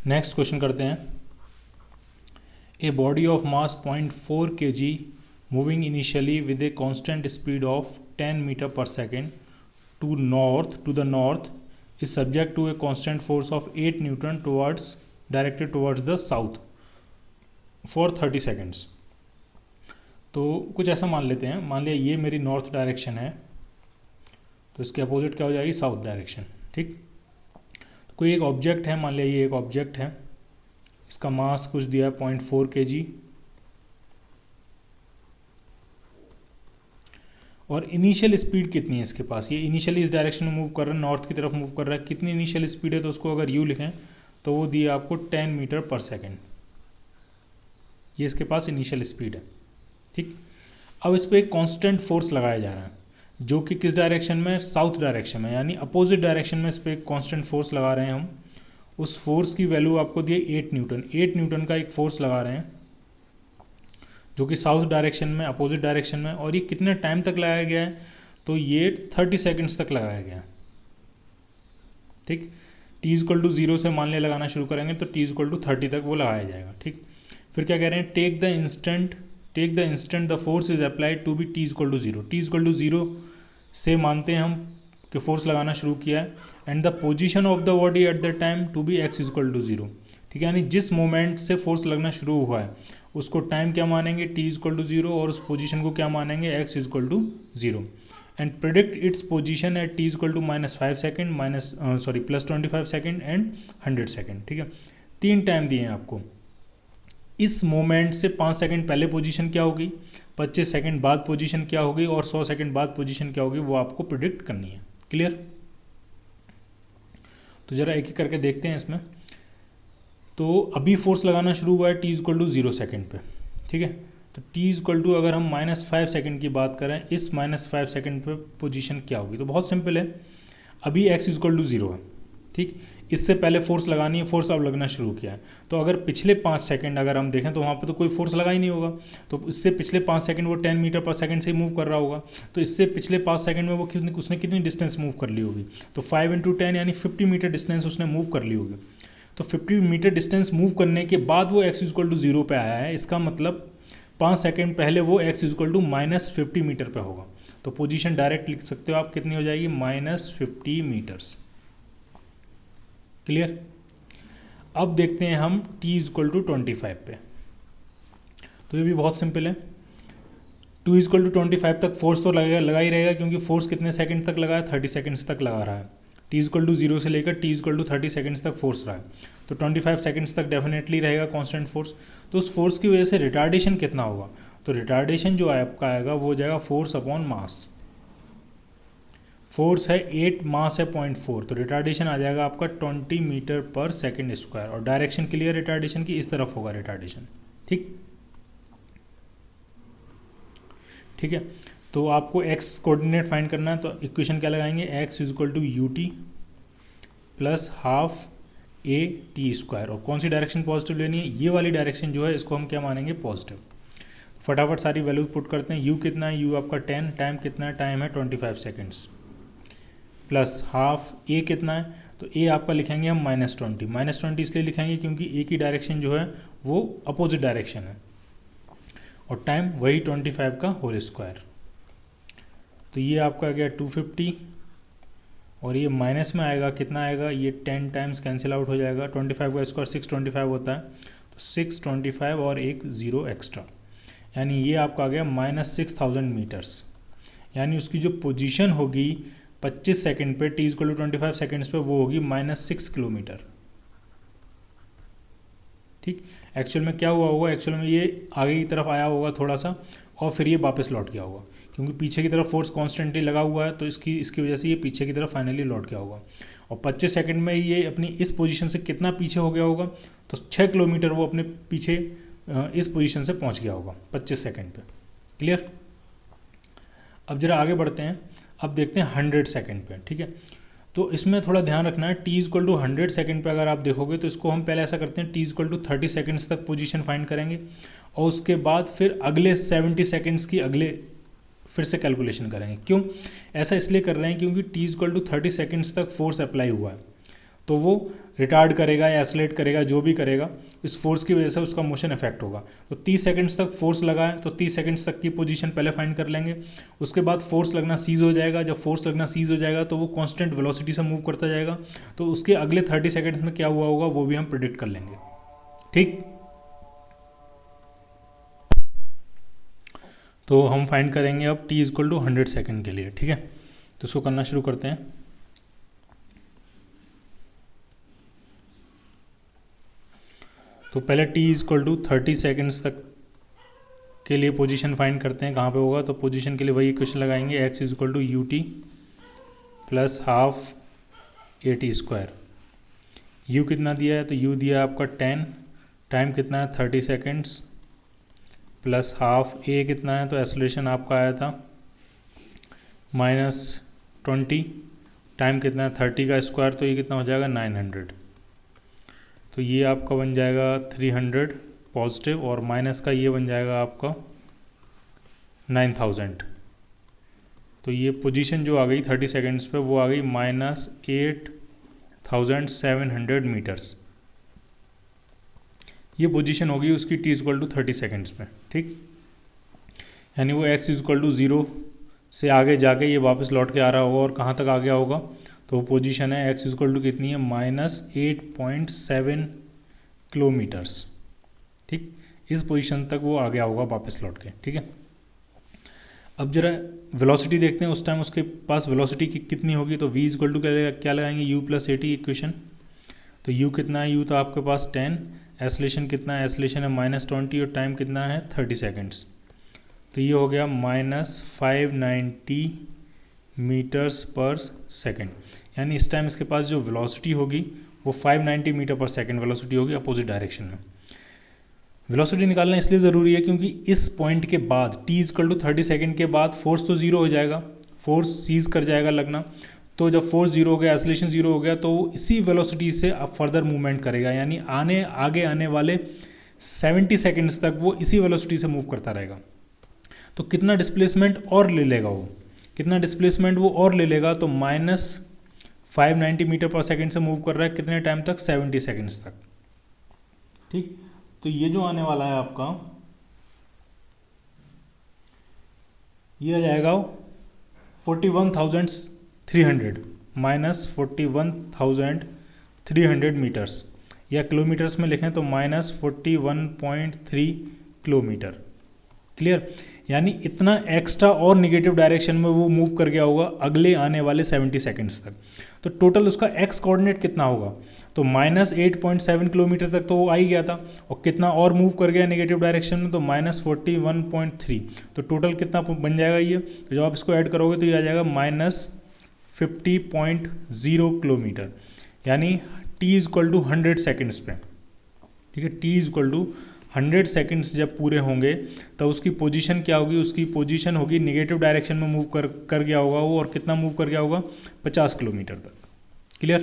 Next question करते हैं। A body of mass 0.4 kg moving initially with a constant speed of 10 meter per second to the north is subject to a constant force of 8 newton directed towards the south for 30 seconds. तो कुछ ऐसा मान लेते हैं, मान लिया ये मेरी नॉर्थ डायरेक्शन है, तो इसके अपोजिट क्या हो जाएगी, साउथ डायरेक्शन। ठीक, तो कोई एक ऑब्जेक्ट है, मान लिया ये एक ऑब्जेक्ट है, इसका मास कुछ दिया है 0.4 kg और इनिशियल स्पीड कितनी है इसके पास, ये इनिशियली इस डायरेक्शन में मूव कर रहा है, नॉर्थ की तरफ मूव कर रहा है। कितनी इनिशियल स्पीड है, तो उसको अगर यू लिखें तो वो दिया आपको 10 मीटर पर सेकेंड, ये इसके पास इनिशियल स्पीड है। ठीक, अब इस पर एक कांस्टेंट फोर्स लगाया जा रहा है जो कि किस डायरेक्शन में, साउथ डायरेक्शन में, यानी अपोजिट डायरेक्शन में इस पर एक कांस्टेंट फोर्स लगा रहे हैं हम। उस फोर्स की वैल्यू आपको दी 8 न्यूटन। 8 न्यूटन का एक फोर्स लगा रहे हैं जो कि साउथ डायरेक्शन में, अपोजिट डायरेक्शन में, और ये कितने टाइम तक लगाया गया है, तो ये 30 सेकेंड्स तक लगाया गया है। ठीक, t=0 से मान लिया लगाना शुरू करेंगे तो t=30 तक वो लगाया जाएगा। ठीक, फिर क्या कह रहे हैं, take the instant the force is applied to be t=0। t=0 से मानते हैं हम कि फोर्स लगाना शुरू किया है, and the position of the body at the time to be x=0। ठीक है, यानी जिस मोमेंट से फोर्स लगना शुरू हुआ है उसको टाइम क्या मानेंगे, t=0, और उस पोजीशन को क्या मानेंगे, x=0, and predict its position at t=-5 second +25 second and 100 second. ठीक है, 3 टाइम दिए हैं आपको। इस मोमेंट से 5 सेकेंड पहले पोजीशन क्या होगी, 25 सेकेंड बाद पोजीशन क्या होगी, और 100 सेकेंड बाद पोजीशन क्या होगी, वो आपको प्रिडिक्ट करनी है। क्लियर? तो जरा एक एक करके देखते हैं इसमें। तो अभी फोर्स लगाना शुरू हुआ है t=0 सेकेंड पे। ठीक है, तो t अगर हम -5 सेकेंड की बात करें, इस -5 सेकेंड पे पोजीशन क्या होगी, तो बहुत सिंपल है, अभी x=0 है। ठीक, इससे पहले फोर्स लगानी है, फोर्स अब लगना शुरू किया है, तो अगर पिछले 5 सेकंड अगर हम देखें तो वहाँ पे तो कोई फोर्स लगा ही नहीं होगा, तो इससे पिछले 5 सेकंड वो 10 मीटर पर सेकंड से ही मूव कर रहा होगा, तो इससे पिछले 5 सेकंड में वो उसने कितनी डिस्टेंस मूव कर ली होगी, तो 5 × 10 यानी 50 मीटर डिस्टेंस उसने मूव कर ली होगी। तो 50 मीटर डिस्टेंस मूव करने के बाद वो x=0 पे आया है, इसका मतलब 5 सेकेंड पहले वो x=-50 मीटर पे होगा। तो पोजीशन डायरेक्ट लिख सकते हो आप, कितनी हो जाएगी, -50 मीटर्स। क्लियर? अब देखते हैं हम t=25 पे, तो ये भी बहुत सिंपल है। 2=25 तक फोर्स तो लगा ही रहेगा, क्योंकि फोर्स कितने सेकंड तक लगा है, 30 सेकंड्स तक लगा रहा है। t=0 से लेकर t=30 सेकंड्स तक फोर्स रहा है, तो 25 सेकंड्स तक डेफिनेटली रहेगा कांस्टेंट फोर्स। तो उस फोर्स की वजह से रिटार्डेशन कितना होगा, तो रिटार्डेशन जो आपका आएगा वो हो जाएगा फोर्स अपॉन मास। फोर्स है 8, मास है 0.4, तो रिटार्डेशन आ जाएगा आपका 20 मीटर पर सेकेंड स्क्वायर, और डायरेक्शन क्लियर रिटार्डेशन की, इस तरफ होगा रिटार्डेशन। ठीक है, तो आपको x कोऑर्डिनेट फाइंड करना है, तो इक्वेशन क्या लगाएंगे, x=ut + ½ at², और कौन सी डायरेक्शन पॉजिटिव लेनी है, ये वाली डायरेक्शन जो है इसको हम क्या मानेंगे, पॉजिटिव। फटाफट सारी वैल्यूज पुट करते हैं। u कितना है, u आपका 10, टाइम कितना है, टाइम है 25 सेकेंड्स, प्लस हाफ a कितना है, तो a आपका लिखेंगे हम -20। -20 इसलिए लिखेंगे क्योंकि a की डायरेक्शन जो है वो अपोजिट डायरेक्शन है, और टाइम वही 25 का होल स्क्वायर। तो ये आपका आ गया 250, और ये माइनस में आएगा, कितना आएगा, ये 10 टाइम्स कैंसिल आउट हो जाएगा। 25 का स्क्वायर 625 होता है, तो 625 और एक 0 एक्स्ट्रा, यानी ये आपका आ गया -6000 मीटर्स। यानी उसकी जो पोजीशन होगी 25 सेकंड पे, t=25 सेकंड्स पे, वो होगी -6 किलोमीटर। ठीक, एक्चुअल में क्या हुआ होगा, एक्चुअल में ये आगे की तरफ आया होगा थोड़ा सा, और फिर ये वापस लौट गया होगा, क्योंकि पीछे की तरफ फोर्स कॉन्स्टेंटली लगा हुआ है, तो इसकी वजह से ये पीछे की तरफ फाइनली लौट गया होगा। और 25 सेकंड में ये अपनी इस पोजीशन से कितना पीछे हो गया होगा, तो 6 किलोमीटर वो अपने पीछे इस पोजीशन से पहुंच गया होगा 25 सेकंड पे। क्लियर? अब जरा आगे बढ़ते हैं, अब देखते हैं 100 सेकंड पे। ठीक है, तो इसमें थोड़ा ध्यान रखना है, t=100 सेकंड पे अगर आप देखोगे तो इसको हम पहले ऐसा करते हैं, t=30 सेकंड्स तक पोजीशन फाइंड करेंगे, और उसके बाद फिर अगले 70 सेकंड्स की फिर से कैलकुलेशन करेंगे। क्यों ऐसा इसलिए कर रहे हैं, क्योंकि t=30 सेकंड्स तक फोर्स अप्लाई हुआ है, तो वो रिटार्ड करेगा या एक्सेलरेट करेगा, जो भी करेगा, इस फोर्स की वजह से उसका मोशन इफेक्ट होगा। तो 30 सेकंड्स तक फोर्स लगा है तो 30 सेकंड्स तक की पोजीशन पहले फाइंड कर लेंगे। उसके बाद फोर्स लगना सीज हो जाएगा। जब फोर्स लगना सीज हो जाएगा तो वो कांस्टेंट वेलोसिटी से मूव करता जाएगा। तो उसके अगले 30 सेकंड्स में क्या हुआ होगा वो भी हम प्रिडिक्ट कर लेंगे। ठीक, तो हम फाइंड करेंगे अब t = 100 सेकेंड के लिए। ठीक है, तो इसको करना शुरू करते हैं। तो पहले t = 30 सेकेंड्स तक के लिए पोजीशन फाइंड करते हैं, कहाँ पे होगा। तो पोजीशन के लिए वही इक्वेशन लगाएंगे, x = ut plus half at²। u कितना दिया है, तो u दिया है आपका 10, टाइम कितना है 30 सेकेंड्स, प्लस हाफ a कितना है, तो एक्सेलरेशन आपका आया था -20, टाइम कितना है 30 का स्क्वायर, तो ये कितना हो जाएगा 900। तो ये आपका बन जाएगा 300 पॉजिटिव, और माइनस का ये बन जाएगा आपका 9000। तो ये पोजीशन जो आ गई 30 सेकेंड्स पे वो आ गई -8700 मीटर्स। ये पोजीशन होगी उसकी t = 30 सेकेंड्स में। ठीक, यानी वो x = 0 से आगे जाके ये वापस लौट के आ रहा होगा, और कहाँ तक आ गया होगा, तो वो पोजीशन है x = कितनी है -8.7 किलोमीटर्स। ठीक, इस पोजीशन तक वो आ गया होगा वापस लौट के। ठीक है, अब जरा वेलोसिटी देखते हैं, उस टाइम उसके पास वेलोसिटी कितनी होगी। तो v = क्या लगाएंगे, u + at इक्वेशन। तो u कितना है, u तो आपके पास 10, एक्सेलरेशन कितना है, एक्सेलरेशन है -20, और टाइम कितना है 30 सेकेंड्स। तो ये हो गया -590 मीटर्स पर सेकेंड। यानी इस टाइम इसके पास जो वेलोसिटी होगी वो 590 मीटर पर सेकेंड वेलोसिटी होगी अपोजिट डायरेक्शन में। वेलोसिटी निकालना इसलिए ज़रूरी है क्योंकि इस पॉइंट के बाद t = 30 सेकेंड के बाद फोर्स तो ज़ीरो हो जाएगा, फोर्स सीज कर जाएगा लगना। तो जब फोर्स जीरो हो गया, एक्सेलरेशन जीरो हो गया, तो इसी वेलोसिटी से अब फर्दर मूवमेंट करेगा, यानी आगे आने वाले 70 सेकेंड्स तक वो इसी वेलोसिटी से मूव करता रहेगा। तो कितना डिस्प्लेसमेंट और ले लेगा वो, कितना डिस्प्लेसमेंट वो और ले लेगा, तो -590 मीटर पर सेकेंड से मूव कर रहा है कितने टाइम तक, 70 सेकेंड्स तक। ठीक, तो ये जो आने वाला है आपका, ये आ जाएगा 41,300 -41,300 मीटर्स, या किलोमीटर्स में लिखें तो -41.3 किलोमीटर। क्लियर, यानी इतना एक्स्ट्रा और नेगेटिव डायरेक्शन में वो मूव कर गया होगा अगले आने वाले 70 सेकंड्स तक। तो टोटल उसका एक्स कोऑर्डिनेट कितना होगा, तो -8.7 किलोमीटर तक तो वो आ ही गया था, और कितना और मूव कर गया नेगेटिव डायरेक्शन में, तो -41.3। तो टोटल कितना बन जाएगा ये, तो जब आप इसको ऐड करोगे तो ये आ जाएगा -50.0 किलोमीटर, यानी t = 100 सेकेंड्स पे। ठीक है, t = 100 सेकेंड्स जब पूरे होंगे तब उसकी पोजीशन क्या होगी, उसकी पोजीशन होगी नेगेटिव डायरेक्शन में मूव कर गया होगा वो, और कितना मूव कर गया होगा, 50 किलोमीटर तक। क्लियर।